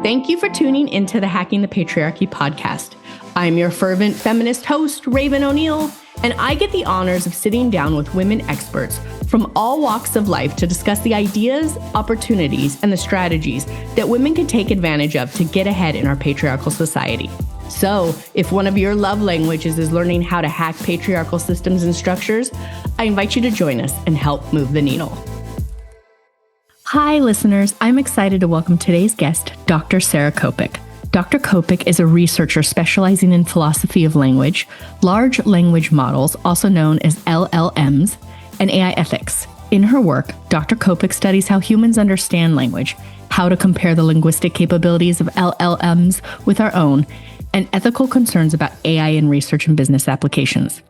Thank you for tuning into the Hacking the Patriarchy podcast. I'm your fervent feminist host, Raven O'Neill, and I get the honors of sitting down with women experts from all walks of life to discuss the ideas, opportunities, and the strategies that women can take advantage of to get ahead in our patriarchal society. So, if one of your love languages is learning how to hack patriarchal systems and structures, I invite you to join us and help move the needle. Hi, listeners. I'm excited to welcome today's guest, Dr. Sara Copic. Dr. Copic is a researcher specializing in philosophy of language, large language models, also known as LLMs, and AI ethics. In her work, Dr. Copic studies how humans understand language, how to compare the linguistic capabilities of LLMs with our own, and ethical concerns about AI in research and business applications.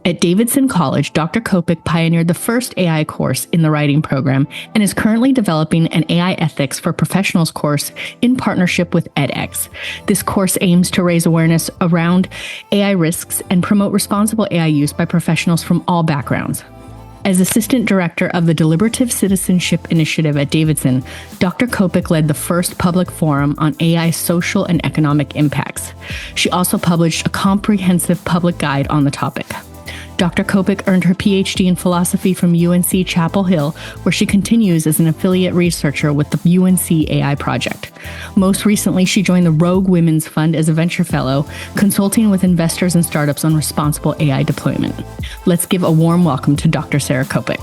At Davidson College, Dr. Copic pioneered the first AI course in the writing program and is currently developing an AI ethics for professionals course in partnership with edX. This course aims to raise awareness around AI risks and promote responsible AI use by professionals from all backgrounds. As Assistant Director of the Deliberative Citizenship Initiative at Davidson, Dr. Copic led the first public forum on AI social and economic impacts. She also published a comprehensive public guide on the topic. Dr. Copic earned her PhD in philosophy from UNC Chapel Hill, where she continues as an affiliate researcher with the UNC AI project. Most recently, she joined the Rogue Women's Fund as a venture fellow, consulting with investors and startups on responsible AI deployment. Let's give a warm welcome to Dr. Sara Copic.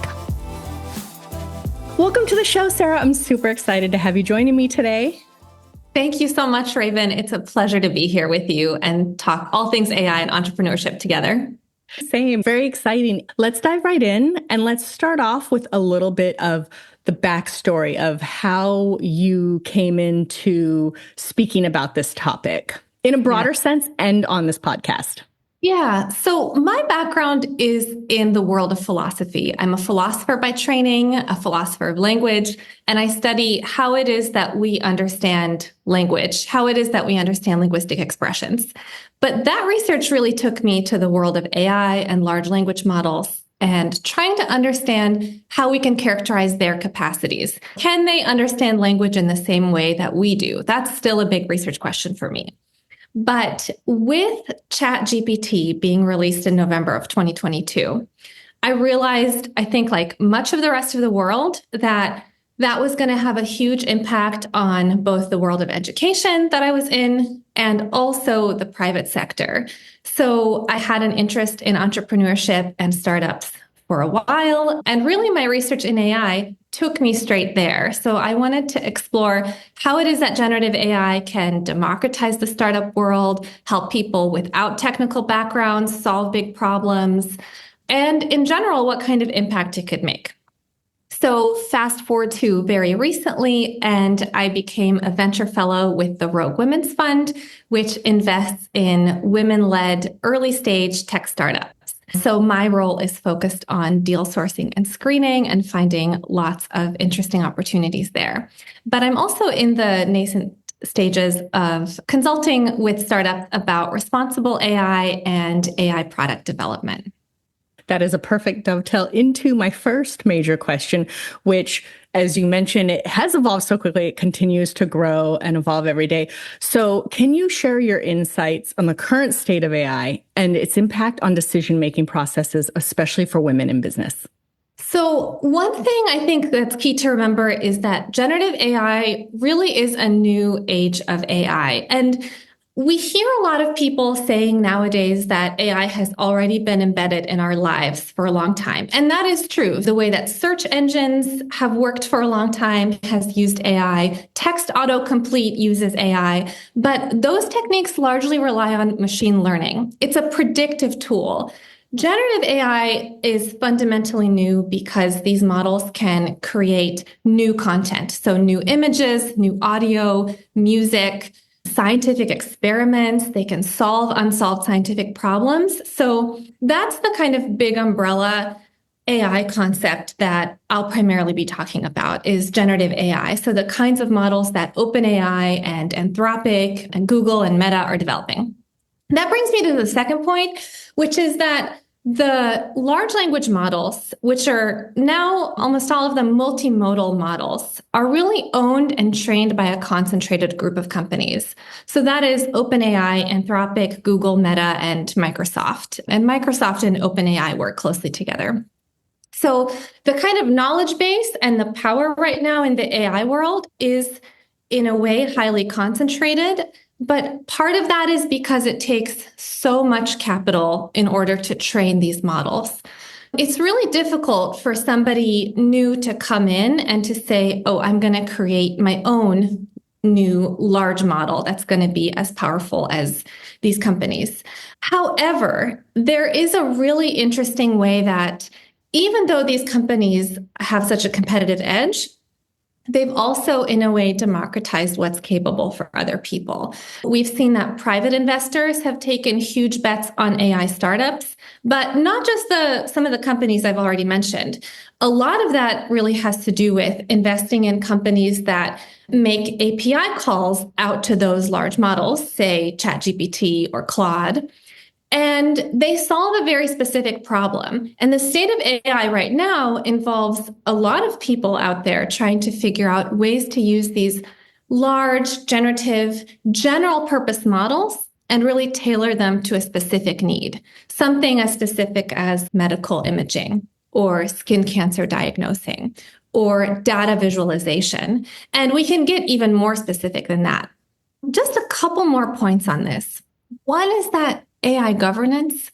Welcome to the show, Sara. I'm super excited to have you joining me today. Thank you so much, Raven. It's a pleasure to be here with you and talk all things AI and entrepreneurship together. Same. Very exciting. Let's dive right in and let's start off with a little bit of the backstory of how you came into speaking about this topic in a broader sense and on this podcast. Yeah. So my background is in the world of philosophy. I'm a philosopher by training, a philosopher of language, and I study how it is that we understand language, how it is that we understand linguistic expressions. But that research really took me to the world of AI and large language models and trying to understand how we can characterize their capacities. Can they understand language in the same way that we do? That's still a big research question for me. But with ChatGPT being released in November of 2022, I realized, I think like much of the rest of the world, that was going to have a huge impact on both the world of education that I was in and also the private sector. So I had an interest in entrepreneurship and startups for a while. And really my research in AI took me straight there. So I wanted to explore how it is that generative AI can democratize the startup world, help people without technical backgrounds solve big problems, and in general, what kind of impact it could make. So fast forward to very recently, and I became a venture fellow with the Rogue Women's Fund, which invests in women-led early stage tech startups. So my role is focused on deal sourcing and screening and finding lots of interesting opportunities there. But I'm also in the nascent stages of consulting with startups about responsible AI and AI product development. That is a perfect dovetail into my first major question, which, as you mentioned, it has evolved so quickly. It continues to grow and evolve every day. So can you share your insights on the current state of AI and its impact on decision-making processes, especially for women in business? So one thing I think that's key to remember is that generative AI really is a new age of AI. And we hear a lot of people saying nowadays that AI has already been embedded in our lives for a long time. And that is true. The way that search engines have worked for a long time has used AI. Text autocomplete uses AI. But those techniques largely rely on machine learning. It's a predictive tool. Generative AI is fundamentally new because these models can create new content. So new images, new audio, music, scientific experiments. They can solve unsolved scientific problems. So that's the kind of big umbrella AI concept that I'll primarily be talking about is generative AI. So the kinds of models that OpenAI and Anthropic and Google and Meta are developing. That brings me to the second point, which is that The large language models, which are now almost all of them multimodal models, are really owned and trained by a concentrated group of companies. So that is OpenAI, Anthropic, Google, Meta, and Microsoft. And Microsoft and OpenAI work closely together. So the kind of knowledge base and the power right now in the AI world is, in a way, highly concentrated. But part of that is because it takes so much capital in order to train these models. It's really difficult for somebody new to come in and to say, oh, I'm going to create my own new large model that's going to be as powerful as these companies. However, there is a really interesting way that even though these companies have such a competitive edge, they've also, in a way, democratized what's capable for other people. We've seen that private investors have taken huge bets on AI startups, but not just some of the companies I've already mentioned. A lot of that really has to do with investing in companies that make API calls out to those large models, say ChatGPT or Claude. And they solve a very specific problem. And the state of AI right now involves a lot of people out there trying to figure out ways to use these large, generative, general purpose models and really tailor them to a specific need, something as specific as medical imaging or skin cancer diagnosing or data visualization. And we can get even more specific than that. Just a couple more points on this. One is that AI governance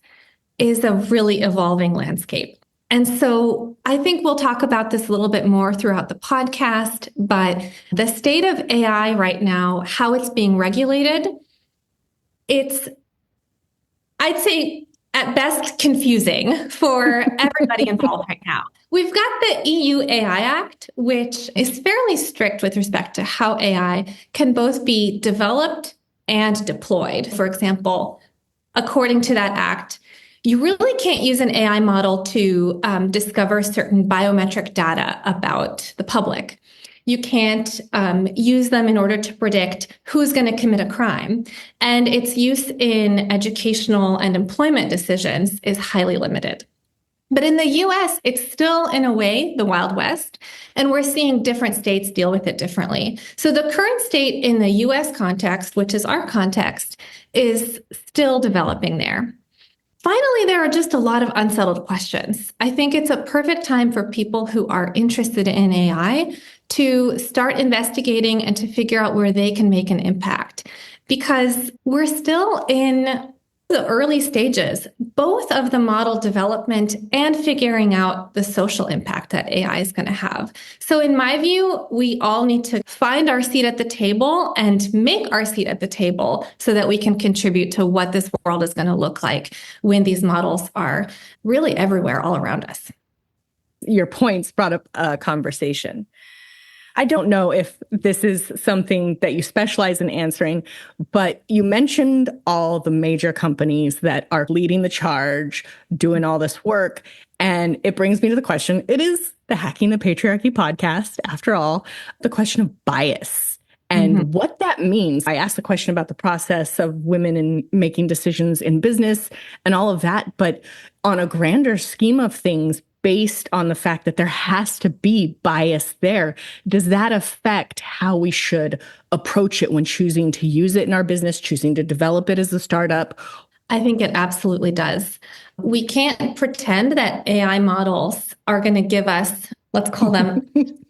is a really evolving landscape. And so I think we'll talk about this a little bit more throughout the podcast, but the state of AI right now, how it's being regulated, it's, I'd say, at best confusing for everybody involved right now. We've got the EU AI Act, which is fairly strict with respect to how AI can both be developed and deployed. For example, according to that act, you really can't use an AI model to discover certain biometric data about the public. You can't use them in order to predict who's going to commit a crime. And its use in educational and employment decisions is highly limited. But in the US, it's still, in a way, the Wild West, and we're seeing different states deal with it differently. So the current state in the US context, which is our context, is still developing there. Finally, there are just a lot of unsettled questions. I think it's a perfect time for people who are interested in AI to start investigating and to figure out where they can make an impact, because we're still in the early stages, both of the model development and figuring out the social impact that AI is going to have. So in my view, we all need to find our seat at the table and make our seat at the table so that we can contribute to what this world is going to look like when these models are really everywhere all around us. Your points brought up a conversation. I don't know if this is something that you specialize in answering, but you mentioned all the major companies that are leading the charge, doing all this work. And it brings me to the question, it is the Hacking the Patriarchy podcast, after all, the question of bias and what that means. I asked the question about the process of women in making decisions in business and all of that, but on a grander scheme of things, based on the fact that there has to be bias there, does that affect how we should approach it when choosing to use it in our business, choosing to develop it as a startup? I think it absolutely does. We can't pretend that AI models are going to give us, let's call them,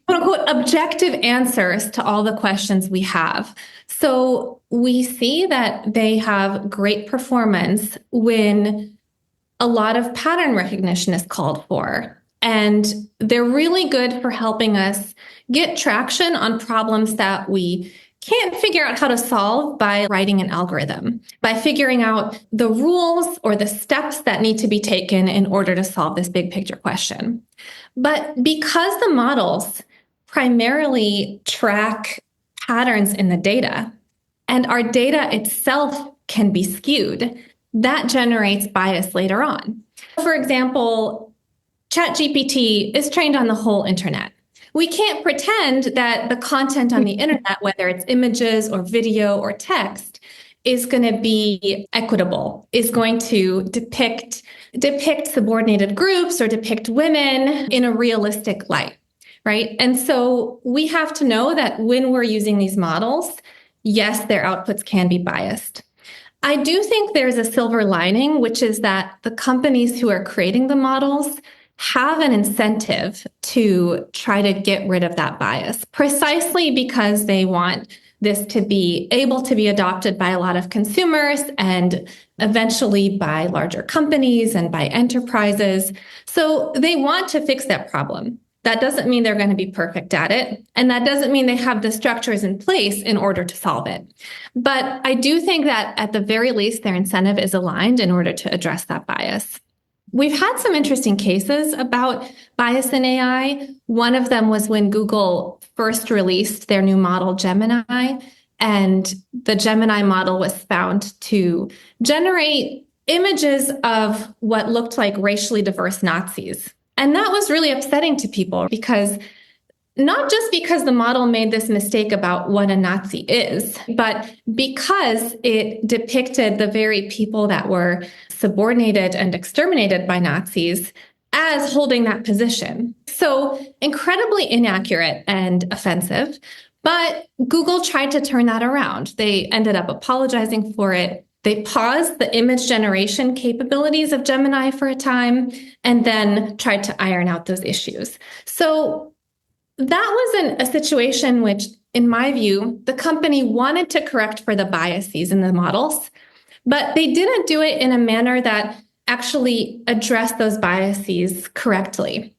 quote unquote, objective answers to all the questions we have. So we see that they have great performance when a lot of pattern recognition is called for. And they're really good for helping us get traction on problems that we can't figure out how to solve by writing an algorithm, by figuring out the rules or the steps that need to be taken in order to solve this big picture question. But because the models primarily track patterns in the data, and our data itself can be skewed, that generates bias later on. For example, ChatGPT is trained on the whole internet. We can't pretend that the content on the internet, whether it's images or video or text, is going to be equitable, is going to depict depict subordinated groups or depict women in a realistic light, right? And so we have to know that when we're using these models, yes, their outputs can be biased. I do think there's a silver lining, which is that the companies who are creating the models have an incentive to try to get rid of that bias, precisely because they want this to be able to be adopted by a lot of consumers and eventually by larger companies and by enterprises. So they want to fix that problem. That doesn't mean they're going to be perfect at it. And that doesn't mean they have the structures in place in order to solve it. But I do think that at the very least, their incentive is aligned in order to address that bias. We've had some interesting cases about bias in AI. One of them was when Google first released their new model, Gemini, and the Gemini model was found to generate images of what looked like racially diverse Nazis. And that was really upsetting to people because not just because the model made this mistake about what a Nazi is, but because it depicted the very people that were subordinated and exterminated by Nazis as holding that position. So incredibly inaccurate and offensive. But Google tried to turn that around. They ended up apologizing for it. They paused the image generation capabilities of Gemini for a time and then tried to iron out those issues. So that was a situation which, in my view, the company wanted to correct for the biases in the models, but they didn't do it in a manner that actually addressed those biases correctly.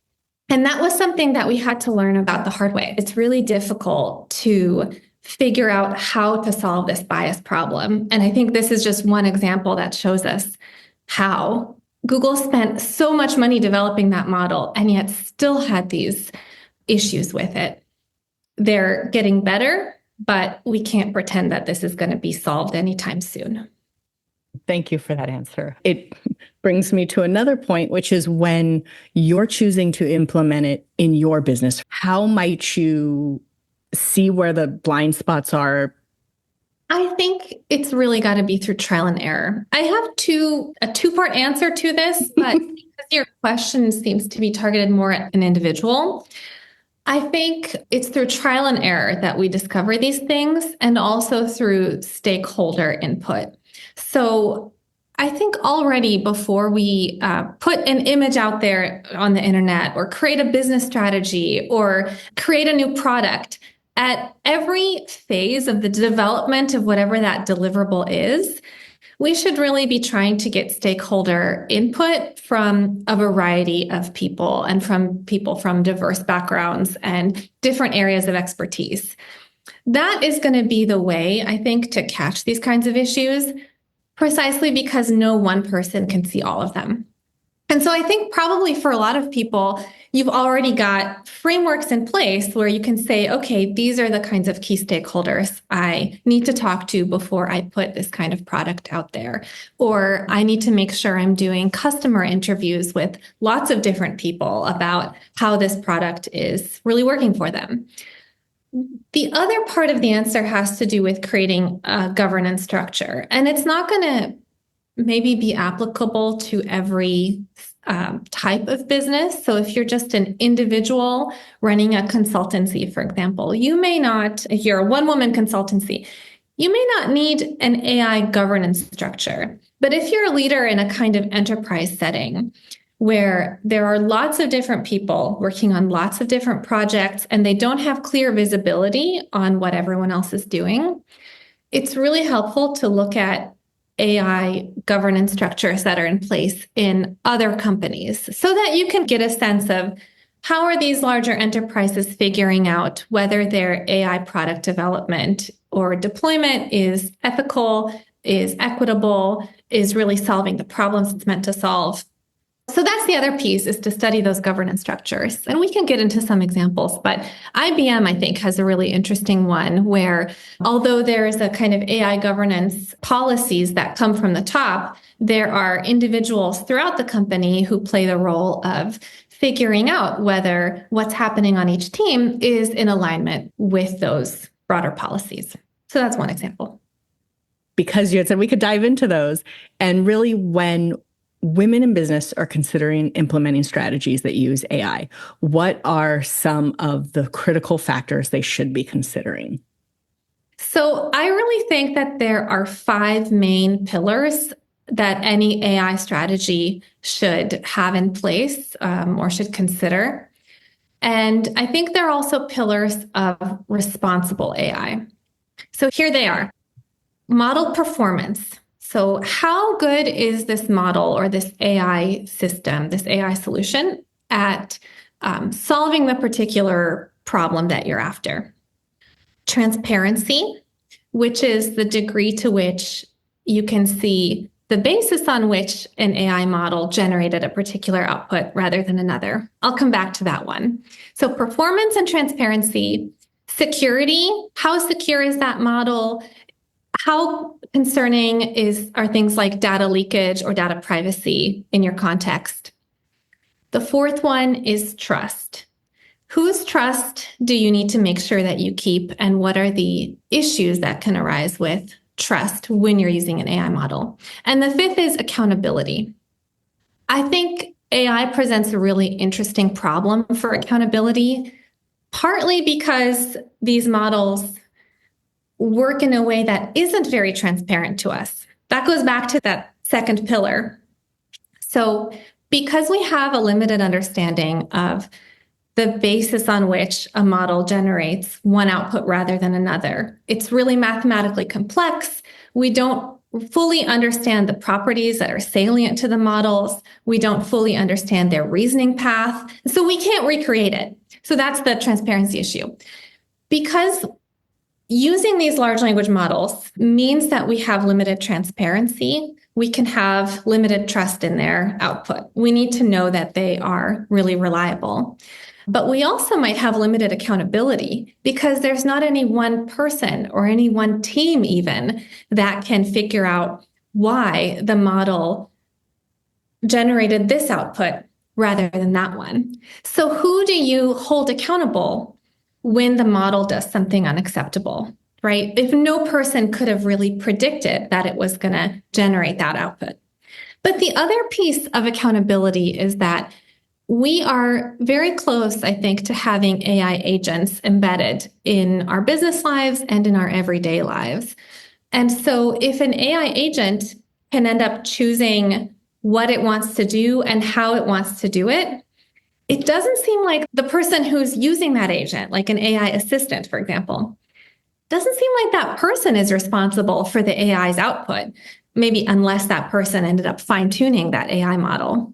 And that was something that we had to learn about the hard way. It's really difficult to figure out how to solve this bias problem. And I think this is just one example that shows us how Google spent so much money developing that model and yet still had these issues with it. They're getting better, but we can't pretend that this is going to be solved anytime soon. Thank you for that answer. It brings me to another point, which is when you're choosing to implement it in your business, how might you see where the blind spots are? I think it's really got to be through trial and error. I have a two-part answer to this, but because your question seems to be targeted more at an individual, I think it's through trial and error that we discover these things and also through stakeholder input. So I think already before we put an image out there on the internet or create a business strategy or create a new product, at every phase of the development of whatever that deliverable is, we should really be trying to get stakeholder input from a variety of people and from people from diverse backgrounds and different areas of expertise. That is going to be the way, I think, to catch these kinds of issues, precisely because no one person can see all of them. And so I think probably for a lot of people, you've already got frameworks in place where you can say, okay, these are the kinds of key stakeholders I need to talk to before I put this kind of product out there. Or I need to make sure I'm doing customer interviews with lots of different people about how this product is really working for them. The other part of the answer has to do with creating a governance structure. And it's not going to maybe be applicable to every type of business. So if you're just an individual running a consultancy, for example, if you're a one-woman consultancy, you may not need an AI governance structure. But if you're a leader in a kind of enterprise setting where there are lots of different people working on lots of different projects and they don't have clear visibility on what everyone else is doing, it's really helpful to look at AI governance structures that are in place in other companies so that you can get a sense of how are these larger enterprises figuring out whether their AI product development or deployment is ethical, is equitable, is really solving the problems it's meant to solve. So that's the other piece, is to study those governance structures. And we can get into some examples, but IBM, I think, has a really interesting one where although there is a kind of AI governance policies that come from the top, there are individuals throughout the company who play the role of figuring out whether what's happening on each team is in alignment with those broader policies. So that's one example. Because you had said we could dive into those. And really, when women in business are considering implementing strategies that use AI, what are some of the critical factors they should be considering? So I really think that there are 5 main pillars that any AI strategy should have in place or should consider. And I think there are also pillars of responsible AI. So here they are. Model performance. So how good is this model or this AI system, this AI solution at solving the particular problem that you're after? Transparency, which is the degree to which you can see the basis on which an AI model generated a particular output rather than another. I'll come back to that one. So performance and transparency. Security, how secure is that model? How concerning are things like data leakage or data privacy in your context? The 4th one is trust. Whose trust do you need to make sure that you keep, and what are the issues that can arise with trust when you're using an AI model? And the 5th is accountability. I think AI presents a really interesting problem for accountability, partly because these models work in a way that isn't very transparent to us. That goes back to that 2nd pillar. So because we have a limited understanding of the basis on which a model generates one output rather than another, it's really mathematically complex. We don't fully understand the properties that are salient to the models. We don't fully understand their reasoning path. So we can't recreate it. So that's the transparency issue. Because using these large language models means that we have limited transparency. We can have limited trust in their output. We need to know that they are really reliable. But we also might have limited accountability because there's not any one person or any one team even that can figure out why the model generated this output rather than that one. So who do you hold accountable when the model does something unacceptable, right? If no person could have really predicted that it was going to generate that output. But the other piece of accountability is that we are very close, I think, to having AI agents embedded in our business lives and in our everyday lives. And so if an AI agent can end up choosing what it wants to do and how it wants to do it, it doesn't seem like the person who's using that agent, like an AI assistant, for example, doesn't seem like that person is responsible for the AI's output, maybe unless that person ended up fine-tuning that AI model.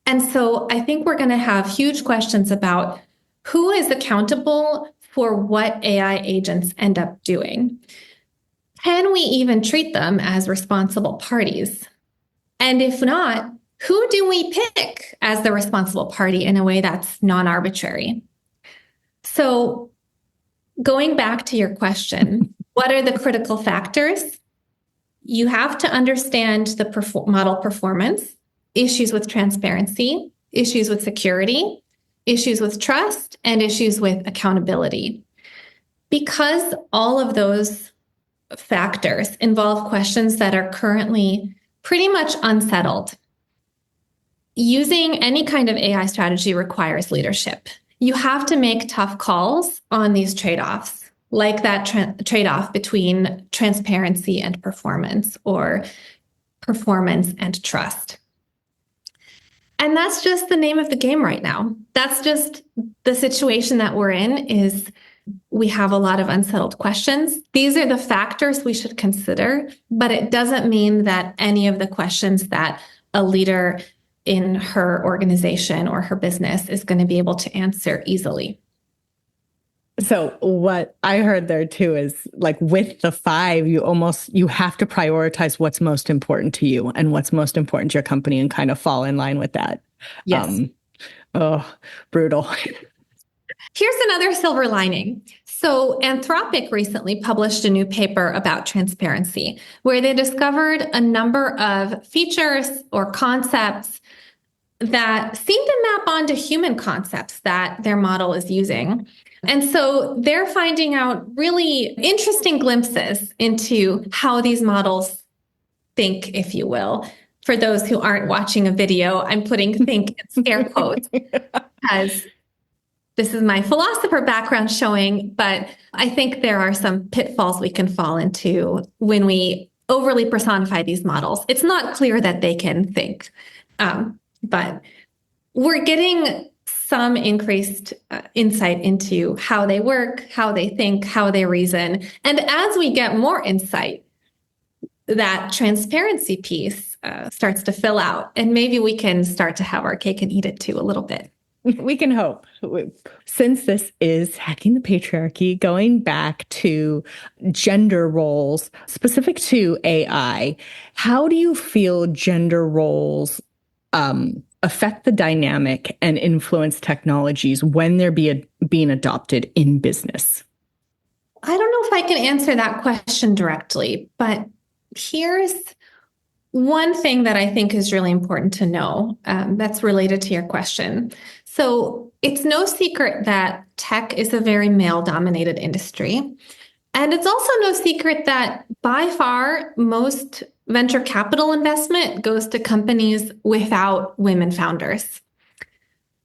And so I think we're going to have huge questions about who is accountable for what AI agents end up doing. Can we even treat them as responsible parties? And if not, who do we pick as the responsible party in a way that's non-arbitrary? So going back to your question, what are the critical factors? You have to understand the model performance, issues with transparency, issues with security, issues with trust, and issues with accountability. Because all of those factors involve questions that are currently pretty much unsettled, using any kind of AI strategy requires leadership. You have to make tough calls on these trade-offs, like that trade-off between transparency and performance, or performance and trust. And that's just the name of the game right now. That's just the situation that we're in. Is we have a lot of unsettled questions. These are the factors we should consider, but it doesn't mean that any of the questions that a leader in her organization or her business is going to be able to answer easily. So what I heard there too is, like, with the 5, you have to prioritize what's most important to you and what's most important to your company and kind of fall in line with that. Yes. Brutal. Here's another silver lining. So Anthropic recently published a new paper about transparency, where they discovered a number of features or concepts that seem to map onto human concepts that their model is using. And so they're finding out really interesting glimpses into how these models think, if you will. For those who aren't watching a video, I'm putting think in scare quotes because this is my philosopher background showing, but I think there are some pitfalls we can fall into when we overly personify these models. It's not clear that they can think, but we're getting some increased insight into how they work, how they think, how they reason. And as we get more insight, that transparency piece starts to fill out. And maybe we can start to have our cake and eat it too a little bit. We can hope. Since this is Hacking the Patriarchy, going back to gender roles specific to AI, how do you feel gender roles affect the dynamic and influence technologies when they're being adopted in business? I don't know if I can answer that question directly, but here's one thing that I think is really important to know that's related to your question. So it's no secret that tech is a very male-dominated industry. And it's also no secret that by far most venture capital investment goes to companies without women founders.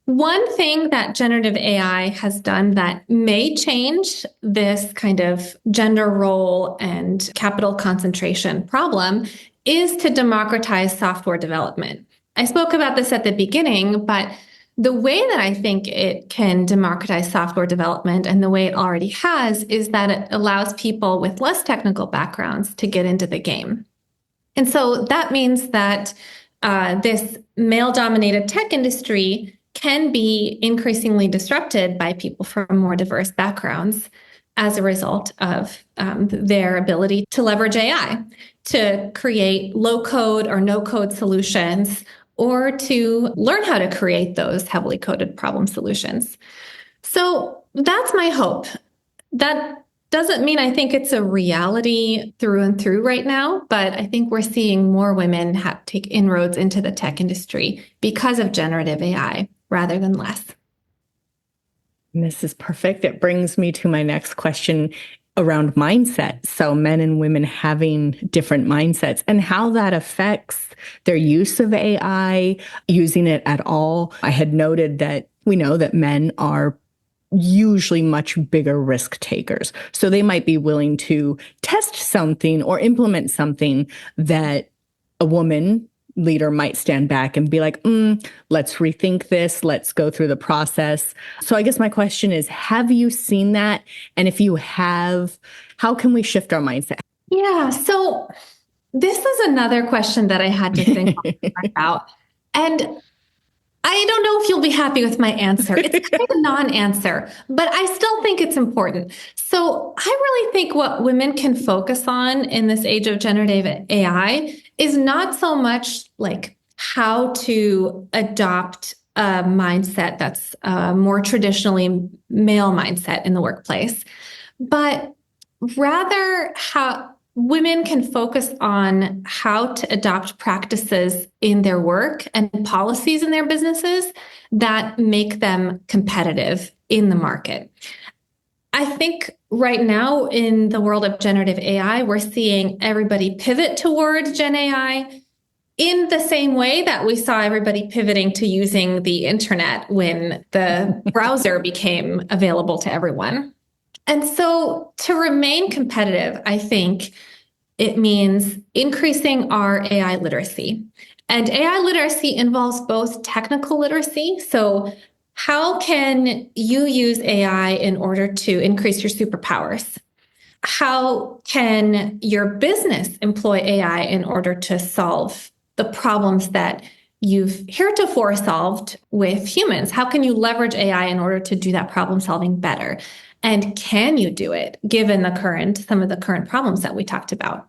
One thing that generative AI has done that may change this kind of gender role and capital concentration problem is to democratize software development. I spoke about this at the beginning, but the way that I think it can democratize software development, and the way it already has, is that it allows people with less technical backgrounds to get into the game. And so that means that this male-dominated tech industry can be increasingly disrupted by people from more diverse backgrounds as a result of their ability to leverage AI to create low-code or no-code solutions, or to learn how to create those heavily coded problem solutions. So that's my hope. That doesn't mean I think it's a reality through and through right now, but I think we're seeing more women take inroads into the tech industry because of generative AI rather than less. And this is perfect. It brings me to my next question around mindset. So men and women having different mindsets and how that affects their use of AI, using it at all. I had noted that we know that men are usually much bigger risk takers. So they might be willing to test something or implement something that a woman leader might stand back and be like, let's rethink this. Let's go through the process. So I guess my question is, have you seen that? And if you have, how can we shift our mindset? Yeah. So this is another question that I had to think about. And I don't know if you'll be happy with my answer. It's kind of a non-answer, but I still think it's important. So I really think what women can focus on in this age of generative AI is not so much like how to adopt a mindset that's a more traditionally male mindset in the workplace, but rather how women can focus on how to adopt practices in their work and policies in their businesses that make them competitive in the market. I think right now in the world of generative AI, we're seeing everybody pivot toward Gen AI in the same way that we saw everybody pivoting to using the internet when the browser became available to everyone. And so to remain competitive, I think it means increasing our AI literacy. And AI literacy involves both technical literacy. So how can you use AI in order to increase your superpowers? How can your business employ AI in order to solve the problems that you've heretofore solved with humans? How can you leverage AI in order to do that problem solving better? And can you do it given some of the current problems that we talked about?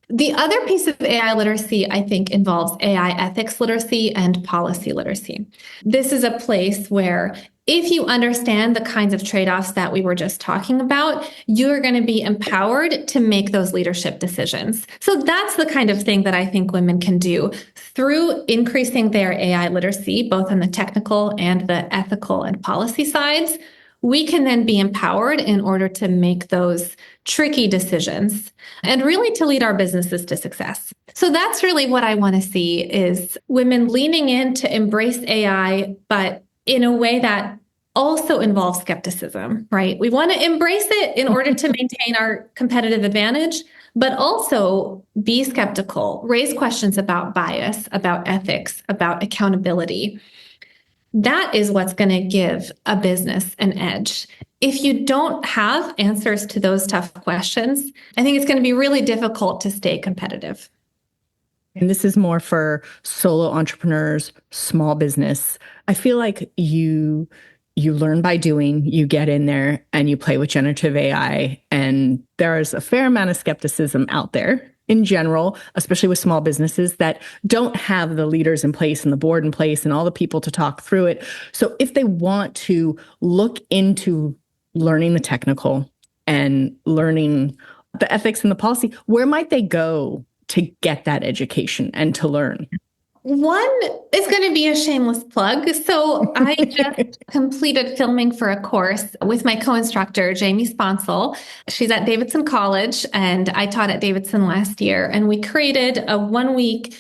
The other piece of AI literacy, I think, involves AI ethics literacy and policy literacy. This is a place where if you understand the kinds of trade-offs that we were just talking about, you're going to be empowered to make those leadership decisions. So that's the kind of thing that I think women can do through increasing their AI literacy, both on the technical and the ethical and policy sides. we can then be empowered in order to make those tricky decisions and really to lead our businesses to success. So that's really what I want to see is women leaning in to embrace AI, but in a way that also involves skepticism, right? We want to embrace it in order to maintain our competitive advantage, but also be skeptical, raise questions about bias, about ethics, about accountability. That is what's going to give a business an edge. If you don't have answers to those tough questions, I think it's going to be really difficult to stay competitive. And this is more for solo entrepreneurs, small business. I feel like you learn by doing, you get in there and you play with generative AI. And there is a fair amount of skepticism out there in general, especially with small businesses that don't have the leaders in place and the board in place and all the people to talk through it. So if they want to look into learning the technical and learning the ethics and the policy, where might they go to get that education and to learn? One is going to be a shameless plug. So I just completed filming for a course with my co-instructor, Jamie Sponsel. She's at Davidson College, and I taught at Davidson last year. And we created a 1-week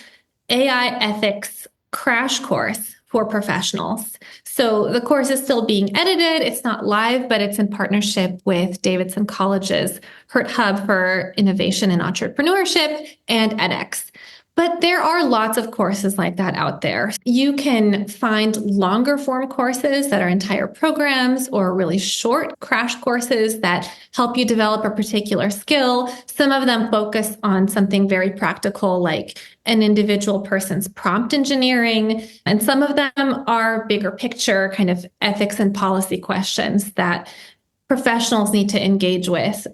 AI ethics crash course for professionals. So the course is still being edited. It's not live, but it's in partnership with Davidson College's HERT Hub for Innovation and Entrepreneurship and edX. But there are lots of courses like that out there. You can find longer form courses that are entire programs or really short crash courses that help you develop a particular skill. Some of them focus on something very practical like an individual person's prompt engineering. And some of them are bigger picture kind of ethics and policy questions that professionals need to engage with.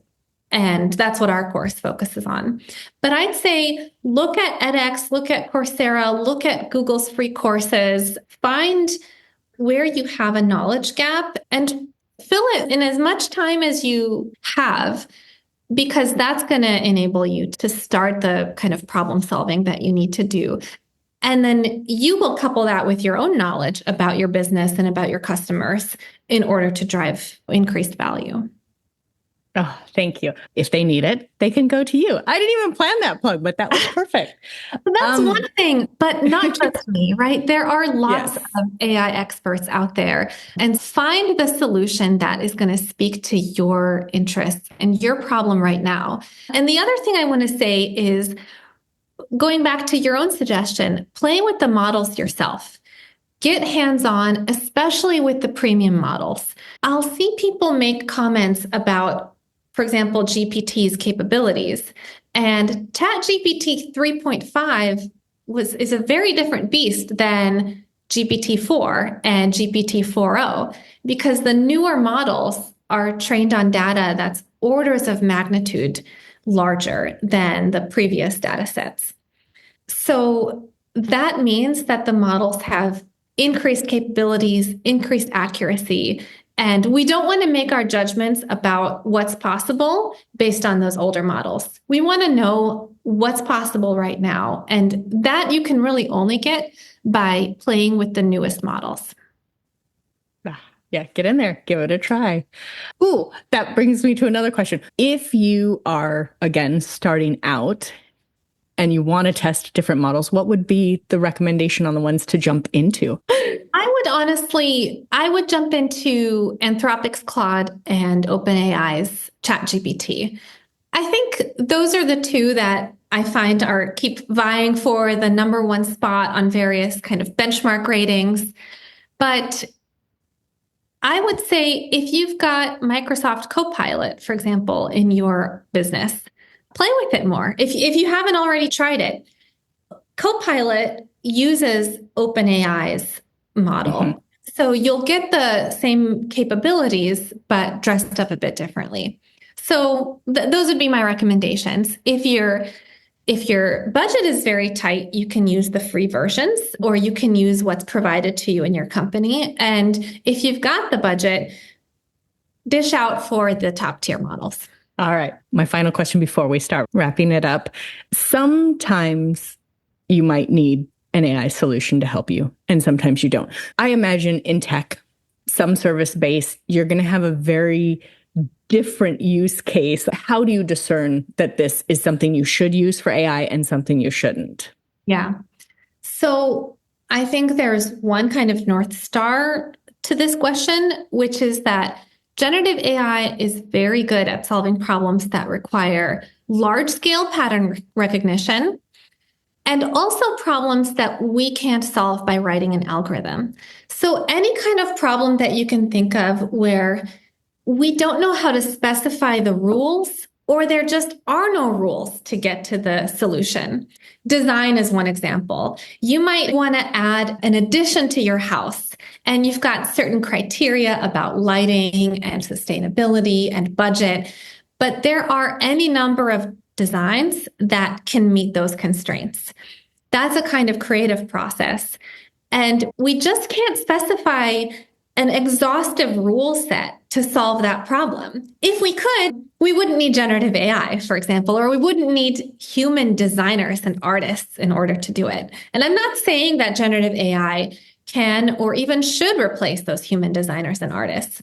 And that's what our course focuses on. But I'd say look at edX, look at Coursera, look at Google's free courses, find where you have a knowledge gap and fill it in as much time as you have, because that's going to enable you to start the kind of problem solving that you need to do. And then you will couple that with your own knowledge about your business and about your customers in order to drive increased value. Oh, thank you. If they need it, they can go to you. I didn't even plan that plug, but that was perfect. That's one thing, but not just me, right? There are lots of AI experts out there, and find the solution that is going to speak to your interests and your problem right now. And the other thing I want to say is going back to your own suggestion, play with the models yourself. Get hands-on, especially with the premium models. I'll see people make comments about, for example, GPT's capabilities. And ChatGPT 3.5 is a very different beast than GPT-4 and GPT-4o, because the newer models are trained on data that's orders of magnitude larger than the previous data sets. So that means that the models have increased capabilities, increased accuracy, and we don't want to make our judgments about what's possible based on those older models. We want to know what's possible right now, and that you can really only get by playing with the newest models. Yeah, get in there, give it a try. Ooh, that brings me to another question. If you are, again, starting out and you want to test different models, what would be the recommendation on the ones to jump into? I would jump into Anthropic's Claude and OpenAI's ChatGPT. I think those are the two that I find keep vying for the number one spot on various kind of benchmark ratings. But I would say if you've got Microsoft Copilot, for example, in your business, play with it more. If you haven't already tried it, Copilot uses OpenAI's model. Mm-hmm. So you'll get the same capabilities, but dressed up a bit differently. So those would be my recommendations. If your budget is very tight, you can use the free versions, or you can use what's provided to you in your company. And if you've got the budget, dish out for the top tier models. All right. My final question before we start wrapping it up. Sometimes you might need an AI solution to help you, and sometimes you don't. I imagine in tech, some service-based, you're going to have a very different use case. How do you discern that this is something you should use for AI and something you shouldn't? Yeah. So I think there's one kind of North Star to this question, which is that generative AI is very good at solving problems that require large-scale pattern recognition and also problems that we can't solve by writing an algorithm. So any kind of problem that you can think of where we don't know how to specify the rules, or there just are no rules to get to the solution. Design is one example. You might want to add an addition to your house, and you've got certain criteria about lighting and sustainability and budget, but there are any number of designs that can meet those constraints. That's a kind of creative process. And we just can't specify an exhaustive rule set to solve that problem. If we could, we wouldn't need generative AI, for example, or we wouldn't need human designers and artists in order to do it. And I'm not saying that generative AI can or even should replace those human designers and artists.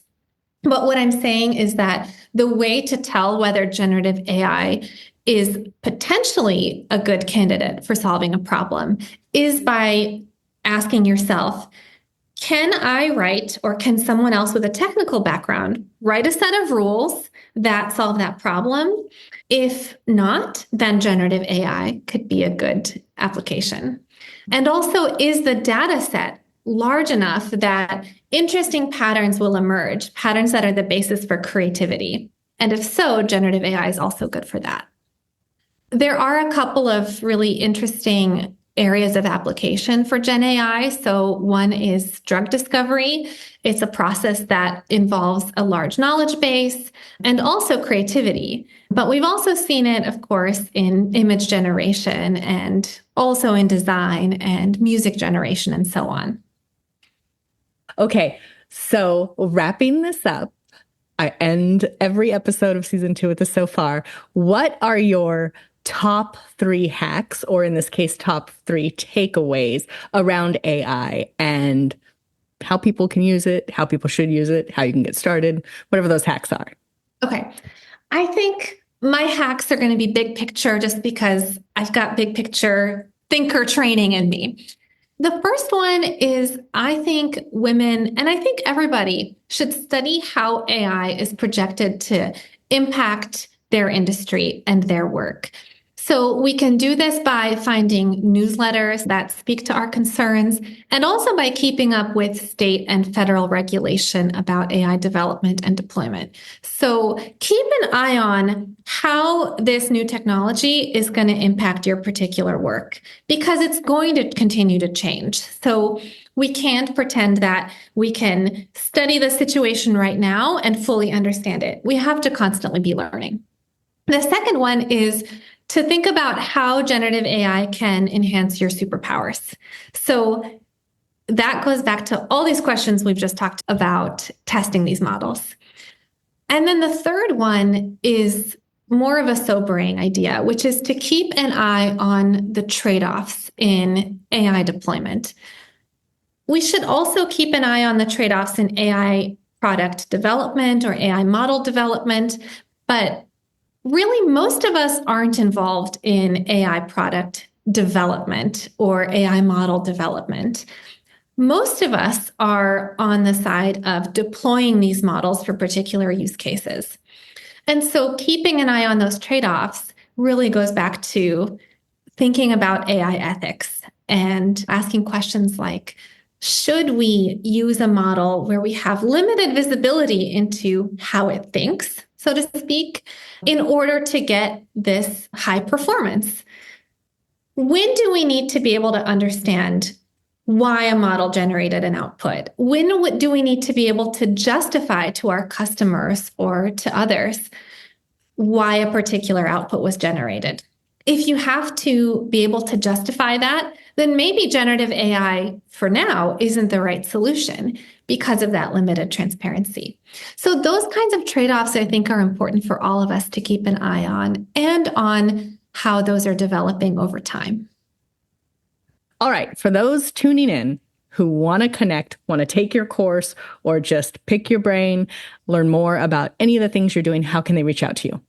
But what I'm saying is that the way to tell whether generative AI is potentially a good candidate for solving a problem is by asking yourself, can I write, or can someone else with a technical background write a set of rules that solve that problem? If not, then generative AI could be a good application. And also, is the data set large enough that interesting patterns will emerge, patterns that are the basis for creativity? And if so, generative AI is also good for that. There are a couple of really interesting areas of application for Gen AI. So one is drug discovery. It's a process that involves a large knowledge base and also creativity. But we've also seen it, of course, in image generation and also in design and music generation and so on. Okay, so wrapping this up, I end every episode of season 2 with this so far. What are your top 3 hacks, or in this case, top 3 takeaways around AI and how people can use it, how people should use it, how you can get started, whatever those hacks are? Okay. I think my hacks are going to be big picture just because I've got big picture thinker training in me. The first one is I think women, and I think everybody, should study how AI is projected to impact their industry and their work. So we can do this by finding newsletters that speak to our concerns, and also by keeping up with state and federal regulation about AI development and deployment. So keep an eye on how this new technology is going to impact your particular work, because it's going to continue to change. So we can't pretend that we can study the situation right now and fully understand it. We have to constantly be learning. The second one is to think about how generative AI can enhance your superpowers. So that goes back to all these questions we've just talked about testing these models. And then the third one is more of a sobering idea, which is to keep an eye on the trade-offs in AI deployment. We should also keep an eye on the trade-offs in AI product development or AI model development, but really, most of us aren't involved in AI product development or AI model development. Most of us are on the side of deploying these models for particular use cases. And so keeping an eye on those trade-offs really goes back to thinking about AI ethics and asking questions like, should we use a model where we have limited visibility into how it thinks, so to speak, in order to get this high performance? When do we need to be able to understand why a model generated an output? When do we need to be able to justify to our customers or to others why a particular output was generated? If you have to be able to justify that, then maybe generative AI for now isn't the right solution because of that limited transparency. So those kinds of trade-offs, I think, are important for all of us to keep an eye on, and on how those are developing over time. All right, for those tuning in, who want to connect, want to take your course, or just pick your brain, learn more about any of the things you're doing, how can they reach out to you?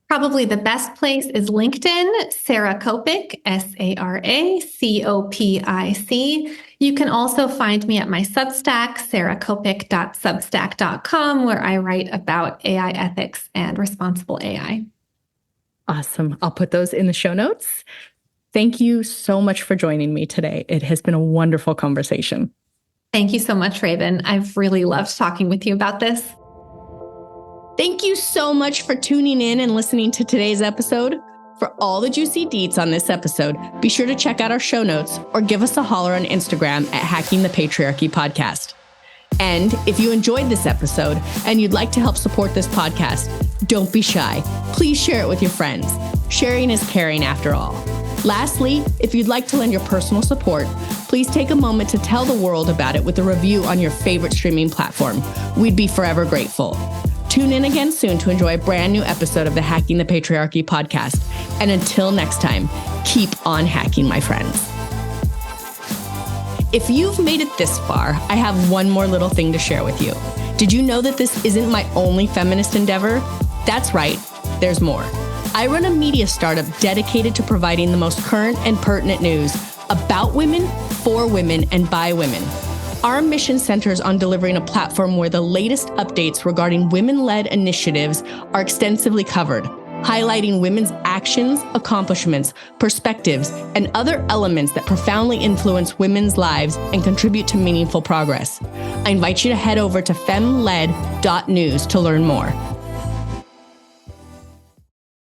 Probably the best place is LinkedIn, Sara Copic, SaraCopic. You can also find me at my Substack, saracopic.substack.com, where I write about AI ethics and responsible AI. Awesome. I'll put those in the show notes. Thank you so much for joining me today. It has been a wonderful conversation. Thank you so much, Raven. I've really loved talking with you about this. Thank you so much for tuning in and listening to today's episode. For all the juicy deets on this episode, be sure to check out our show notes or give us a holler on Instagram at Hacking the Patriarchy Podcast. And if you enjoyed this episode and you'd like to help support this podcast, don't be shy. Please share it with your friends. Sharing is caring after all. Lastly, if you'd like to lend your personal support, please take a moment to tell the world about it with a review on your favorite streaming platform. We'd be forever grateful. Tune in again soon to enjoy a brand new episode of the Hacking the Patriarchy podcast. And until next time, keep on hacking, my friends. If you've made it this far, I have one more little thing to share with you. Did you know that this isn't my only feminist endeavor? That's right, there's more. I run a media startup dedicated to providing the most current and pertinent news about women, for women, and by women. Our mission centers on delivering a platform where the latest updates regarding women-led initiatives are extensively covered, highlighting women's actions, accomplishments, perspectives, and other elements that profoundly influence women's lives and contribute to meaningful progress. I invite you to head over to femled.news to learn more.